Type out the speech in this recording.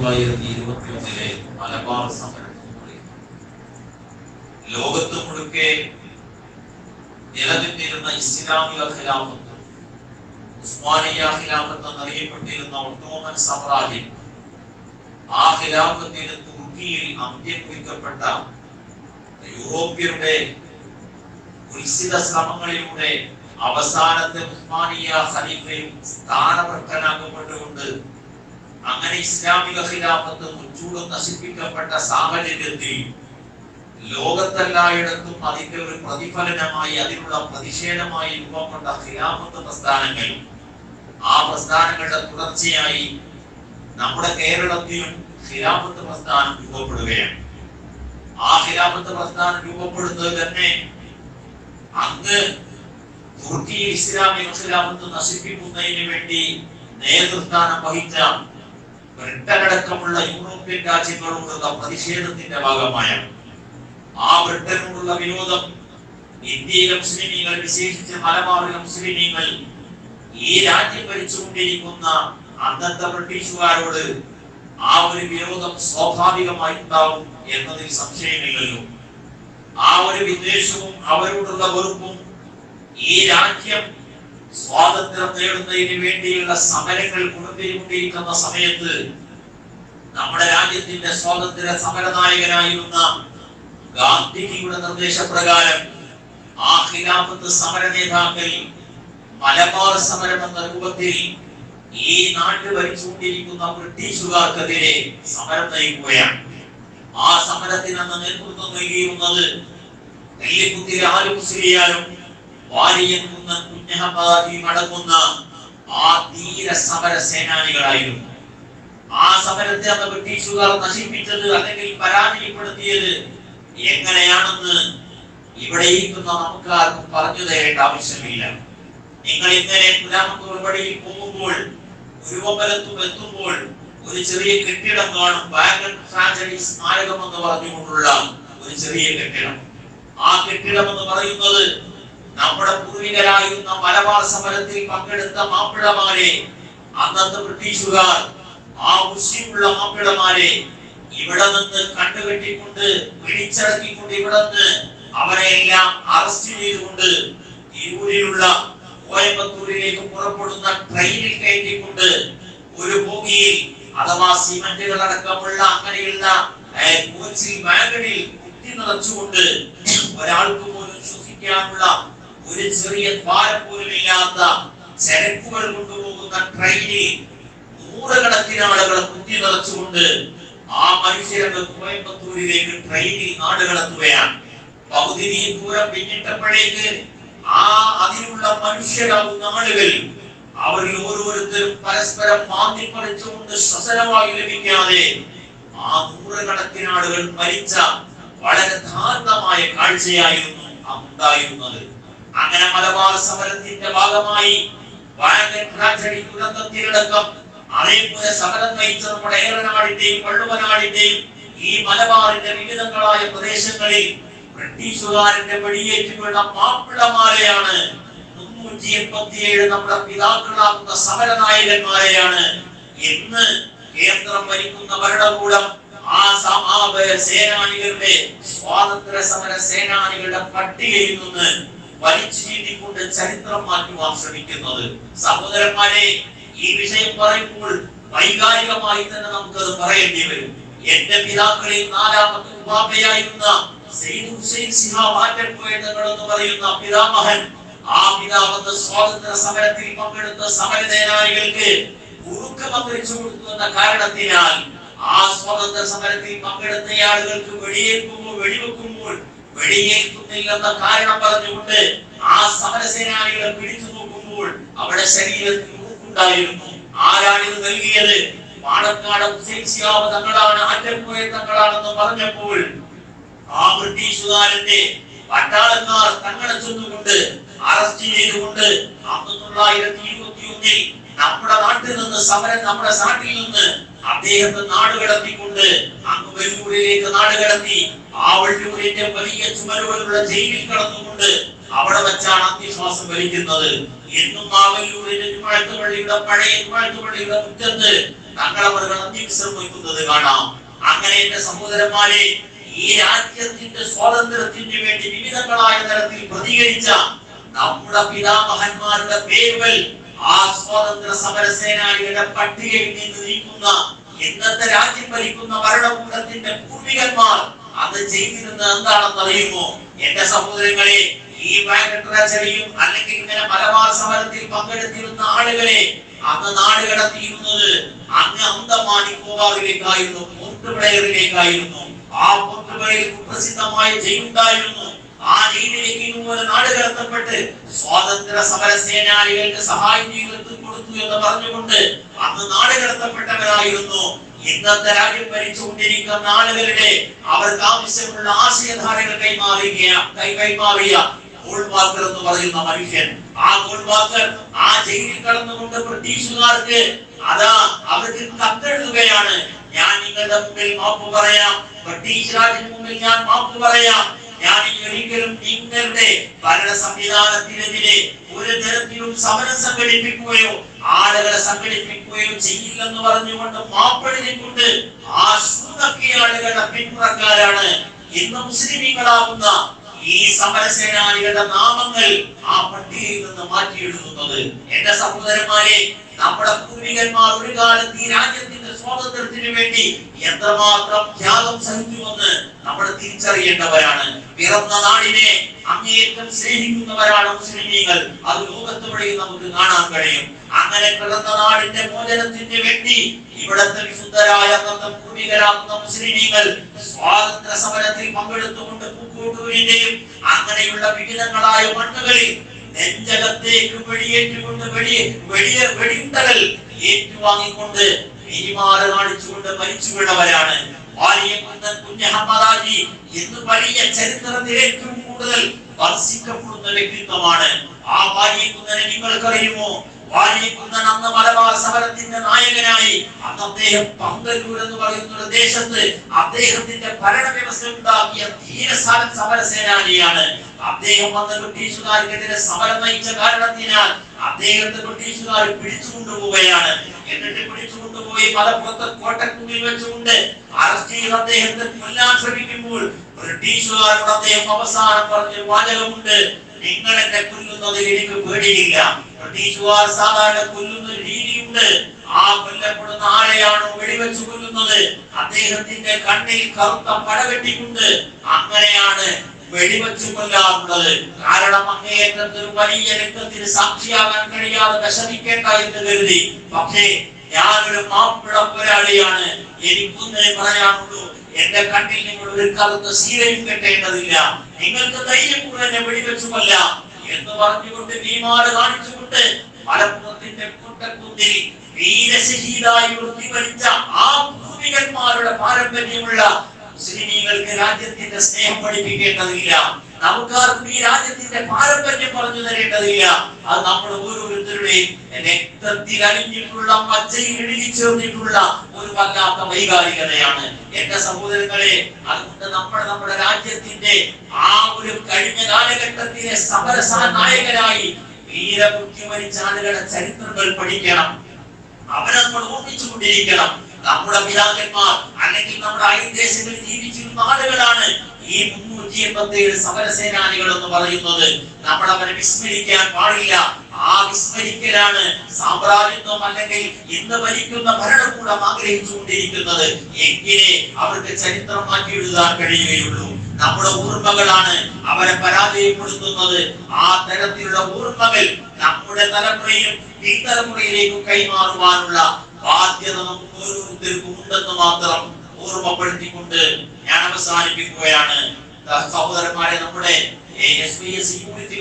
1921 മലബാർ സമരത്തിലൂടെ ലോകത്ത് മുഴുക്കെ നിലനിന്നിരുന്ന ഇസ്ലാമിക ഖിലാഫത്ത്, ഉസ്മാനിയ ഖിലാഫത്ത് എന്നറിയപ്പെട്ടിരുന്ന ഒട്ടോമൻ സാമ്രാജ്യം, ആ ഖിലാഫത്തിന് തുർക്കിയിൽ അന്ത്യം കുറിക്കപ്പെട്ട യൂറോപ്യരുടെ കുൽസിത ശ്രമങ്ങളിലൂടെ അവസാനത്തെ ഉസ്മാനിയ ഖലീഫയും സ്ഥാനഭ്രഷ്ടനാക്കപ്പെട്ടുകൊണ്ട് അങ്ങനെ ഇസ്ലാമിക ഖിലാഫത്ത് മുച്ചൂടും നശിപ്പിക്കപ്പെട്ട സാഹചര്യത്തിൽ ലോകത്തെല്ലായിടത്തും അതിന്റെ ഒരു പ്രതിഫലനമായി, അതിനുള്ള പ്രതിഷേധമായി രൂപം കൊണ്ട ഖിലാഫത്ത് പ്രസ്ഥാനങ്ങൾ, ആ പ്രസ്ഥാനങ്ങളുടെ തുടർച്ചയായി നമ്മുടെ കേരളത്തിലും ഖിലാഫത്ത് പ്രസ്ഥാനം രൂപപ്പെടുകയാണ്. ആ ഖിലാഫത്ത് പ്രസ്ഥാനം രൂപപ്പെടുന്നത് തന്നെ അന്ന് തുർക്കിയിൽ ഇസ്ലാമിക ഖിലാഫത്ത് നശിപ്പിക്കുന്നതിന് വേണ്ടി നേതൃസ്ഥാനം വഹിച്ച ബ്രിട്ടനടക്കമുള്ള യൂറോപ്യൻ രാജ്യങ്ങളോടുള്ള പ്രതിഷേധത്തിന്റെ ഭാഗമായാണ്. ആ ബ്രിട്ടനോടുള്ള വിരോധം ഇന്ത്യയിലെ മുസ്ലിമീങ്ങൾ, വിശേഷിച്ച് മലബാറിലെ മുസ്ലിമീങ്ങൾ ഈ രാജ്യം ഭരിച്ചുകൊണ്ടിരിക്കുന്ന അന്നത്തെ ബ്രിട്ടീഷുകാരോട് ആ ഒരു വിരോധം സ്വാഭാവികമായി ഉണ്ടാവും എന്നതിൽ സംശയമില്ലല്ലോ. ആ ഒരു വിദ്വേഷവും അവരോടുള്ള വെറുപ്പും ഈ രാജ്യം സ്വാതന്ത്ര്യം നേടുന്നതിന് വേണ്ടിയുള്ള സമരങ്ങൾ കൊണ്ടുവരികൊണ്ടിരിക്കുന്ന സമയത്ത് നമ്മുടെ രാജ്യത്തിന്റെ സ്വാതന്ത്ര്യ സമരനായകനായിരുന്ന ഗാന്ധിജിയുടെ നിർദ്ദേശപ്രകാരം ആ ഖിലാഫത്ത് സമര നേതാക്കൾ മലബാർ സമരം എന്ന രൂപത്തിൽ ഈ നാട്ടിൽ ഭരിച്ചുകൊണ്ടിരിക്കുന്ന ബ്രിട്ടീഷുകാർക്കെതിരെ സമരം നയിക്കുകയാണ്. ആ സമരത്തിന് അന്ന് നേതൃത്വം നൽകിയിരുന്നത് നെല്ലിക്കുത്തിലെ ആലു മുസ്ലിയാരും വാരിയൻകുന്നൻ കുഞ്ഞഹബാദിയും അടങ്ങുന്ന ആ ധീര സമര സേനാനികളായിരുന്നു. ആ സമരത്തെ അന്ന് ബ്രിട്ടീഷുകാർ നശിപ്പിച്ചത് അല്ലെങ്കിൽ പരാജയപ്പെടുത്തിയത് എങ്ങനെയാണെന്ന് ഇവിടെ ഇരിക്കുന്ന നമുക്കാർക്കും പറഞ്ഞു തരേണ്ട ആവശ്യമില്ല. നിങ്ങൾ ഇന്നലെ പുരാമത്തൂർ വഴിയിൽ പോകുമ്പോൾ, ഗുരുവമ്പലത്തും എത്തുമ്പോൾ ഒരു ചെറിയ കെട്ടിടം കാണും. വാഗൺ ട്രാജഡി സ്മാരകം എന്ന് പറഞ്ഞുകൊണ്ടുള്ള ഒരു ചെറിയ കെട്ടിടം. ആ കെട്ടിടം എന്ന് പറയുന്നത് നമ്മുടെ പൂർവികരായിരുന്ന മലബാർ സമരത്തിൽ പങ്കെടുത്ത മാപ്പിളമാരെ, അന്നത്തെ ബ്രിട്ടീഷുകാർ ആ മുസ്ലിമുള്ള മാപ്പിളമാരെ ഇവിടെ നിന്ന് കണ്ടുകെട്ടിക്കൊണ്ട് പിടിച്ചടക്കിക്കൊണ്ട് ഇവിടെ നിന്ന് അവരെല്ലാം അറസ്റ്റ് ചെയ്തുകൊണ്ട് തിരൂരിലുള്ള കോയമ്പത്തൂരിലേക്ക് പുറപ്പെടുന്ന ട്രെയിനിൽ കയറ്റിക്കൊണ്ട് ഒരു ബോഗിയിൽ അഥവാ സിമന്റുകൾ അടക്കമുള്ള അങ്ങനെയുള്ള കോച്ചിൽ വാഗണിൽ കുത്തി നിറച്ചുകൊണ്ട് ഒരാൾക്ക് പോലും ശ്വസിക്കാനുള്ള ഒരു ചെറിയ ദ്വാരം പോലും ഇല്ലാത്ത ചരക്കുകൾ കൊണ്ടുപോകുന്ന ട്രെയിനിൽ നൂറുകണക്കിന് ആളുകളെ കുത്തി നിറച്ചുകൊണ്ട് ആ മനുഷ്യരെ കോയമ്പത്തൂരിലേക്ക് ട്രെയിനിൽ നാടുകടത്തുകയാണ്. പകുതി ദൂരം പിന്നിട്ടപ്പോഴേക്ക് ആ അതിലുള്ള മനുഷ്യരാകുന്ന ആളുകൾ അവരിൽ ഓരോരുത്തരും പരസ്പരം മാന്തിപ്പറിച്ചുകൊണ്ട് ശ്വസനവായു ലഭിക്കാതെ ആ നൂറുകണക്കിന് ആളുകൾ മരിച്ച വളരെ ദാരുണമായ കാഴ്ചയായിരുന്നു ഉണ്ടായിരുന്നത്. അങ്ങനെ മലബാർ സമരത്തിന്റെ ഭാഗമായി വാഗൺ ട്രാജഡി ദുരന്തത്തിലടക്കം അതേപോലെ സമരം നയിച്ച നമ്മുടെ ഏറനാടിന്റെയും വള്ളുവനാടിന്റെയും ഈ മലബാറിന്റെ വിവിധങ്ങളായ പ്രദേശങ്ങളിൽ ബ്രിട്ടീഷുകാരന്റെ വെടിയേറ്റുള്ള മാപ്പിളമാരെയാണ്, 387 നമ്മുടെ പിതാക്കളാകുന്ന സമരനായകന്മാരെയാണ് ഇന്ന് കേന്ദ്രം ഭരിക്കുന്ന ഭരണകൂടം ആ സേനാനികളുടെ സ്വാതന്ത്ര്യ സമര സേനാനികളുടെ പട്ടികയിൽ നിന്ന് വലിച്ചു ചീട്ടിക്കൊണ്ട് ചരിത്രം മാറ്റുവാൻ ശ്രമിക്കുന്നത്. സഹോദരന്മാരെ, ഈ വിഷയം പറയുമ്പോൾ വൈകാരികമായി തന്നെ നമുക്കത് പറയേണ്ടി വരും. എന്റെ പിതാക്കളിൽ 4ാമത്തെ ഉപാപ്പയായിരുന്ന സയ്യിദ് ഹുസൈൻ ശിഹാബ് ആറ്റക്കോയ തങ്ങൾ എന്ന് പറയുന്ന പിതാമഹൻ, ആ പിതാവെന്ന സ്വാതന്ത്ര്യ സമരത്തിൽ പങ്കെടുത്ത സമരസേനാനികൾക്ക് ഉറുക്കം പങ്കുവച്ചു കൊടുത്തു എന്ന കാരണത്തിനാൽ ആ സ്വാതന്ത്ര്യ സമരത്തിൽ പങ്കെടുത്ത ആളുകൾക്ക് വെടിവെക്കുമ്പോൾ വെടിയേൽക്കുന്നില്ലെന്ന കാരണം പറഞ്ഞുകൊണ്ട് ആ സമരസേനാനികളെ പിടിച്ചു നോക്കുമ്പോൾ അവിടെ ശരീരത്തിൽ ഉറുക്കുണ്ടായിരുന്നു. ആരാണിത് നൽകിയത്? പാണക്കാട് ഹുസൈൻ ശിഹാബ് തങ്ങളാണ്, ആറ്റക്കോയ തങ്ങളാണെന്ന് പറഞ്ഞപ്പോൾ ആ ബ്രിട്ടീഷുകാരന്റെ പട്ടാളക്കാർ തങ്ങളെ ചെന്നുകൊണ്ട് അറസ്റ്റ് ചെയ്തുകൊണ്ട് 1921 നമ്മുടെ നാട്ടിൽ നിന്ന് നമ്മുടെ നാട്ടിൽ നിന്ന് അദ്ദേഹത്തെ നാടുകടത്തിക്കൊണ്ട് അങ്ങ് വെല്ലൂരിലേക്ക് നാടുകടത്തി ആ വെല്ലൂരിന്റെ വലിയ ചുമരുകളുള്ള ജയിലിൽ കടന്നുകൊണ്ട് അവിടെ വെച്ചാണ് അന്ത്യശ്വാസം വലിക്കുന്നത്. എന്നും ആ വെല്ലൂരിന്റെ പഴയ പള്ളിയുടെ മുറ്റത്ത് തങ്ങൾ അവർ വിശ്രമിക്കുന്നത് കാണാം. അങ്ങനെ എന്റെ സഹോദരന്മാരെ, ഈ രാജ്യത്തിന്റെ സ്വാതന്ത്ര്യത്തിന് വേണ്ടി വിവിധങ്ങളായ തരത്തിൽ പ്രതികരിച്ച നമ്മുടെ പിതാമഹന്മാരുടെ പേരുകൾ ആ സ്വാതന്ത്ര്യ സമര സേനാനികളുടെ പട്ടികയിൽ നിന്ന് നീക്കുന്ന ഇന്നത്തെ രാജ്യം ഭരിക്കുന്ന ഭരണകൂടത്തിന്റെ പൂർവികന്മാർ അത് ചെയ്തിരുന്നത് എന്താണെന്ന് അറിയുമോ? എന്റെ സഹോദരങ്ങളെ, ഈ വാഗട്ടറച്ചറിയും അല്ലെങ്കിൽ ഇങ്ങനെ മലബാർ സമരത്തിൽ പങ്കെടുത്തിരുന്ന ആളുകളെ അന്ന് നാട് കടത്തിയിരുന്നത് അങ്ങ് അന്തമാൻ നിക്കോബാറിലേക്കായിരുന്നു, പോർട്ട് ബ്ലെയറിലേക്കായിരുന്നു. ആ പോർട്ട് ബ്ലെയറിൽ കുപ്രസിദ്ധമായ ജയിലുണ്ടായിരുന്നു. ആ ജയിലിലേക്ക് ഇതുപോലെ നാട് കടത്തപ്പെട്ട് സ്വാതന്ത്ര്യ സമര സേനാനികൾക്ക് സഹായം ജീവിതത്തിൽ കൊടുത്തു എന്ന് പറഞ്ഞുകൊണ്ട് അന്ന് നാട് കടത്തപ്പെട്ടവരായിരുന്നു. ഇന്നത്തെ രാജ്യം ഭരിച്ചുകൊണ്ടിരിക്കുന്ന ആളുകളുടെ അവർക്ക് ആവശ്യമുള്ള ആശയധാരകൾ കൈമാറിയ ഗോൾവാക്കർ എന്ന് പറയുന്ന മനുഷ്യൻ, ആ ഗോൾവാക്കർ ആ ജയിലിൽ കടന്നുകൊണ്ട് ബ്രിട്ടീഷുകാർക്ക് അവർക്ക് കത്തെഴുതുകയാണ്. ഞാൻ നിങ്ങളുടെ മുമ്പിൽ മാപ്പ് പറയാം, ബ്രിട്ടീഷ് രാജ്യത്തിന് മുമ്പിൽ ഞാൻ മാപ്പ് പറയാം, ഞാൻ ഒരിക്കലും നിങ്ങളുടെ ഭരണ സംവിധാനത്തിനെതിരെ ഒരു തരത്തിലും സമരം സംഘടിപ്പിക്കുകയോ ആളുകളെ സംഘടിപ്പിക്കുകയോ ചെയ്യില്ലെന്ന് പറഞ്ഞുകൊണ്ട് മാപ്പെഴുതിക്കൊണ്ട് ആ ശൂദ്രക്കിയ ആളുകളുടെ പിന്മുറക്കാരാണ് ഇന്ന് മുസ്ലിമീങ്ങളാവുന്ന ഈ സമരസേനാനികളുടെ നാമങ്ങൾ ആ പട്ടികയിൽ നിന്ന് മാറ്റിയെഴുതുന്നത്. എന്റെ സഹോദരന്മാരെ, നമ്മുടെ പൂർവികന്മാർ ഒരു കാലത്ത് ഈ രാജ്യത്തിന്റെ സ്വാതന്ത്ര്യത്തിന് വേണ്ടി എത്രമാത്രം ത്യാഗം സഹിച്ചുവെന്ന് നമ്മൾ തിരിച്ചറിയേണ്ടവരാണ്. പിറന്ന നാടിനെ അങ്ങേയറ്റം സ്നേഹിക്കുന്നവരാണ് മുസ്ലിമീങ്ങൾ. അത് ലോകത്തെവിടെയും നമുക്ക് കാണാൻ കഴിയും. അങ്ങനെ പിറന്ന നാടിന്റെ മോചനത്തിന് വേണ്ടി ഇവിടത്തെ വിശുദ്ധരായ പൂർവികരാകുന്ന മുസ്ലിമീങ്ങൾ സ്വാതന്ത്ര്യ സമരത്തിൽ പങ്കെടുത്തുകൊണ്ട് പൂക്കോട്ടൂരിന്റെയും അങ്ങനെയുള്ള വിവിധങ്ങളായ മണ്ണുകളിൽ നെഞ്ചകത്തേക്ക് വെടിയേറ്റുകൊണ്ട് വെടിയുണ്ടകൾ ഏറ്റുവാങ്ങിക്കൊണ്ട് പെരുമാറ് കാണിച്ചുകൊണ്ട് മരിച്ചു വീണവരാണ്. വാലിയകുന്നൻ കുഞ്ഞഹമ്മദാജി എന്ന് വലിയ ചരിത്രത്തിൽ ഏറ്റവും കൂടുതൽ സ്പർശിക്കപ്പെടുന്ന വ്യക്തിത്വമാണ്. ആ വാലിയകുന്നനെ നിങ്ങൾക്കറിയുമോ? വാലിയകുന്നൻ അന്ന് മലബാർ സമരത്തിന്റെ നായകനായി അന്ന് അദ്ദേഹം പന്തല്ലൂർ എന്ന് പറയുന്ന ഒരു ദേശത്ത് അദ്ദേഹത്തിന്റെ ഭരണവ്യവസ്ഥ ഉണ്ടാക്കിയ ധീരസാരൻ സമരസേനാനിയാണ്. അദ്ദേഹം അന്ന് ബ്രിട്ടീഷുകാർക്കെതിരെ സമരം നയിച്ച കാരണത്തിനാൽ അദ്ദേഹത്തെ ബ്രിട്ടീഷുകാർ പിടിച്ചുകൊണ്ടുപോവുകയാണ്. എന്നിട്ട് പിടിച്ചുകൊണ്ടുപോയി മലപ്പുറത്ത് കോട്ടക്കുന്നിൽ വെച്ചുകൊണ്ട് അറസ്റ്റ് ചെയ്ത് അദ്ദേഹത്തെ കൊല്ലാൻ ശ്രമിക്കുമ്പോൾ ബ്രിട്ടീഷുകാരോട് അദ്ദേഹം അവസാനം പറഞ്ഞ വാചകമുണ്ട്, നിങ്ങൾ എന്നെ കൊല്ലുന്നതിൽ എനിക്ക് പേടിയില്ല. ബ്രിട്ടീഷുകാർ സാധാരണ കൊല്ലുന്ന രീതിയുണ്ട്. ആ കൊല്ലപ്പെടുന്ന ആരെയാണോ വെടിവെച്ച് കൊല്ലുന്നത് അദ്ദേഹത്തിന്റെ കണ്ണിൽ കറുത്ത പട കെട്ടിക്കൊണ്ട് അങ്ങനെയാണ് വെടിവെച്ച് കൊല്ലാറുള്ളത്. കാരണം അങ്ങേയറ്റത്ത് ഒരു വലിയ രക്തത്തിന് സാക്ഷിയാകാൻ കഴിയാതെ വിഷമിക്കേണ്ട എന്ന് കരുതി. പക്ഷേ ഞാനൊരു മാപ്പിള പോരാളിയാണ്, എനിക്കൊന്നേ പറയാനുള്ളൂ, എന്റെ കണ്ണിൽ നിങ്ങൾ ഒരു കറുത്ത സീരയും കെട്ടേണ്ടതില്ല, നിങ്ങൾക്ക് ധൈര്യം കൂടെ വെടിവെച്ചു കൊല്ലാം എന്ന് പറഞ്ഞുകൊണ്ട് ഭീമാട് കാണിച്ചുകൊണ്ട് മലപ്പുറത്തിന്റെ കോട്ടക്കുന്നിൽ വീരശഹീദായി വൃത്തിവരിച്ച ആ പൂർവികന്മാരുടെ പാരമ്പര്യമുള്ള മുസ്ലിമീങ്ങൾക്ക് രാജ്യത്തിന്റെ സ്നേഹം പഠിപ്പിക്കേണ്ടതില്ല, നമുക്കാർക്കും ഈ രാജ്യത്തിന്റെ പാരമ്പര്യം പറഞ്ഞു തരേണ്ടതില്ല. അത് നമ്മൾ ഓരോരുത്തരുടെയും രക്തത്തിൽ അലിഞ്ഞിട്ടുള്ള മജ്ജയിൽ എഴുതി ചേർന്നിട്ടുള്ള ഒരു വല്ലാത്ത വൈകാരികതയാണ്. എന്റെ സഹോദരങ്ങളെ, അതുകൊണ്ട് നമ്മുടെ രാജ്യത്തിന്റെ ആ ഒരു കഴിഞ്ഞ കാലഘട്ടത്തിലെ സമരനായകരായി വീരമൃത്യു വരിച്ച ആളുകളുടെ ചരിത്രങ്ങൾ പഠിക്കണം. അവരെ നമ്മൾ ഓർമ്മിച്ചുകൊണ്ടിരിക്കണം. നമ്മുടെ പിതാക്കന്മാർ അല്ലെങ്കിൽ നമ്മുടെ അയൽദേശങ്ങളിൽ ജീവിച്ചിരുന്ന ആളുകളാണ് ഈ 387 സമരസേനാനികൾ എന്ന് പറയുന്നത്. നമ്മൾ അവരെ വിസ്മരിക്കാൻ പാടില്ല. ആ വിസ്മരിക്കലാണ് സാമ്രാജ്യത്വം അല്ലെങ്കിൽ ഇന്ന് ഭരിക്കുന്ന ഭരണകൂടം ആഗ്രഹിച്ചുകൊണ്ടിരിക്കുന്നത്. എങ്കിലേ അവർക്ക് ചരിത്രം മാറ്റി എഴുതാൻ കഴിയുകയുള്ളൂ. നമ്മുടെ ഓർമ്മകളാണ് അവരെ പരാജയപ്പെടുത്തുന്നത്. ആ തരത്തിലുള്ള ഓർമ്മകൾ നമ്മുടെ തലമുറയിലും ഈ തലമുറയിലേക്കും കൈമാറുവാനുള്ള ബാധ്യത നമുക്ക് ഓരോരുത്തർക്കും ഉണ്ടെന്ന് മാത്രം ഓർമ്മപ്പെടുത്തിക്കൊണ്ട് ഞാൻ അവസാനിപ്പിക്കുകയാണ്. സഹോദരന്മാരെ, നമ്മുടെ SBS യൂണിറ്റ്